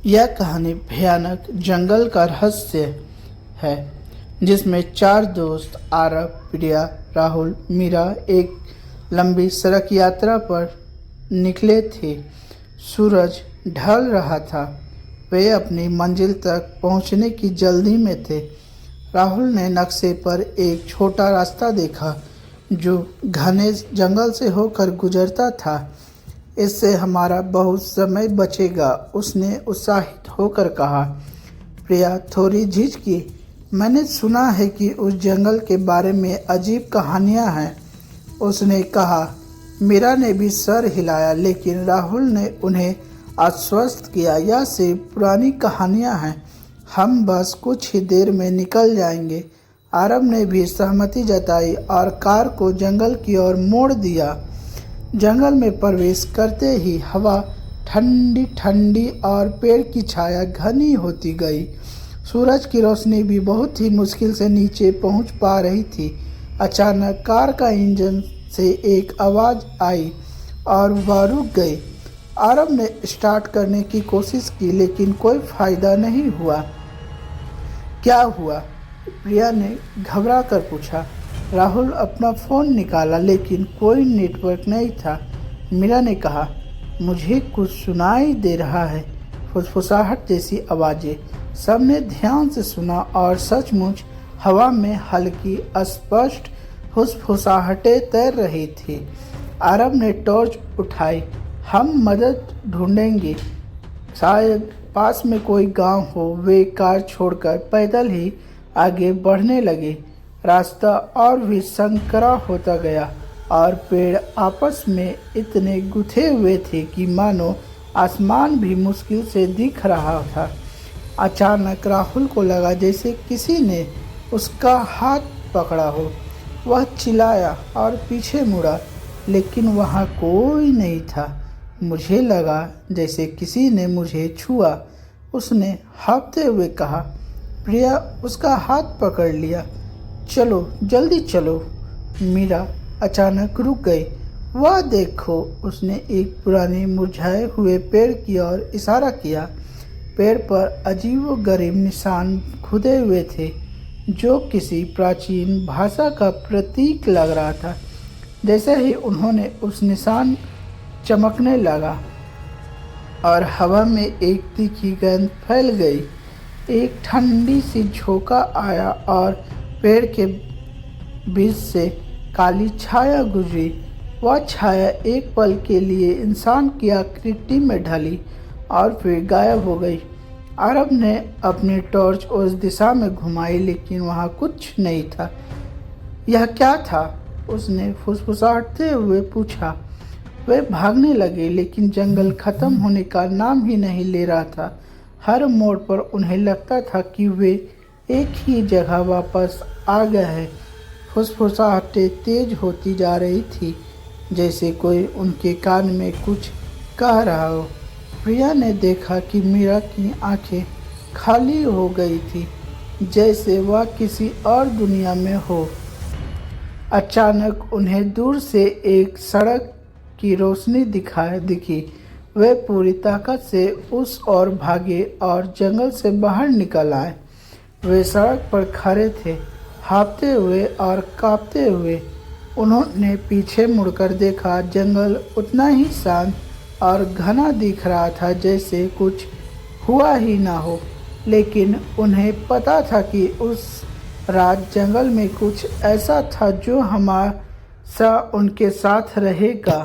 यह कहानी भयानक जंगल का रहस्य है जिसमें चार दोस्त आरव, प्रिया, राहुल, मीरा एक लंबी सड़क यात्रा पर निकले थे। सूरज ढल रहा था। वे अपनी मंजिल तक पहुंचने की जल्दी में थे। राहुल ने नक्शे पर एक छोटा रास्ता देखा जो घने जंगल से होकर गुजरता था। इससे हमारा बहुत समय बचेगा, उसने उत्साहित होकर कहा। प्रिया थोड़ी झिझकी। मैंने सुना है कि उस जंगल के बारे में अजीब कहानियां हैं, उसने कहा। मीरा ने भी सर हिलाया, लेकिन राहुल ने उन्हें आश्वस्त किया, यह सिर्फ पुरानी कहानियां हैं, हम बस कुछ ही देर में निकल जाएंगे। आरव ने भी सहमति जताई और कार को जंगल की ओर मोड़ दिया। जंगल में प्रवेश करते ही हवा ठंडी ठंडी और पेड़ की छाया घनी होती गई। सूरज की रोशनी भी बहुत ही मुश्किल से नीचे पहुंच पा रही थी। अचानक कार का इंजन से एक आवाज़ आई और वह रुक गई। आरव ने स्टार्ट करने की कोशिश की, लेकिन कोई फायदा नहीं हुआ। क्या हुआ? प्रिया ने घबरा कर पूछा। राहुल अपना फ़ोन निकाला, लेकिन कोई नेटवर्क नहीं था। मीरा ने कहा, मुझे कुछ सुनाई दे रहा है, फुसफुसाहट जैसी आवाज़ें। सबने ध्यान से सुना और सचमुच हवा में हल्की अस्पष्ट फुसफुसाहटें तैर रही थी। आरव ने टॉर्च उठाई। हम मदद ढूंढेंगे, शायद पास में कोई गांव हो। वे कार छोड़कर पैदल ही आगे बढ़ने लगे। रास्ता और भी संकरा होता गया और पेड़ आपस में इतने गुथे हुए थे कि मानो आसमान भी मुश्किल से दिख रहा था। अचानक राहुल को लगा जैसे किसी ने उसका हाथ पकड़ा हो। वह चिल्लाया और पीछे मुड़ा, लेकिन वहाँ कोई नहीं था। मुझे लगा जैसे किसी ने मुझे छुआ, उसने हाँफते हुए कहा। प्रिया उसका हाथ पकड़ लिया। चलो जल्दी चलो। मीरा अचानक रुक गई। वह देखो, उसने एक पुराने मुरझाए हुए पेड़ की ओर इशारा किया। पेड़ पर अजीबोगरीब निशान खुदे हुए थे जो किसी प्राचीन भाषा का प्रतीक लग रहा था। जैसे ही उन्होंने उस निशान चमकने लगा और हवा में एक तीखी गंध फैल गई। एक ठंडी सी झोंका आया और पेड़ के बीच से काली छाया गुजरी। वह छाया एक पल के लिए इंसान की आकृति में ढली और फिर गायब हो गई। आरव ने अपनी टॉर्च उस दिशा में घुमाई, लेकिन वहाँ कुछ नहीं था। यह क्या था? उसने फुसफुसाते हुए पूछा। वे भागने लगे, लेकिन जंगल खत्म होने का नाम ही नहीं ले रहा था। हर मोड़ पर उन्हें लगता था कि वे एक ही जगह वापस आ गए हैं। फुसफुसाहटें तेज होती जा रही थी, जैसे कोई उनके कान में कुछ कह रहा हो। प्रिया ने देखा कि मीरा की आंखें खाली हो गई थी, जैसे वह किसी और दुनिया में हो। अचानक उन्हें दूर से एक सड़क की रोशनी दिखी। वे पूरी ताकत से उस ओर भागे और जंगल से बाहर निकल आए। वे सड़क पर खड़े थे, हाँफते हुए और कांपते हुए। उन्होंने पीछे मुड़कर देखा। जंगल उतना ही शांत और घना दिख रहा था जैसे कुछ हुआ ही ना हो, लेकिन उन्हें पता था कि उस रात जंगल में कुछ ऐसा था जो हमेशा उनके साथ रहेगा।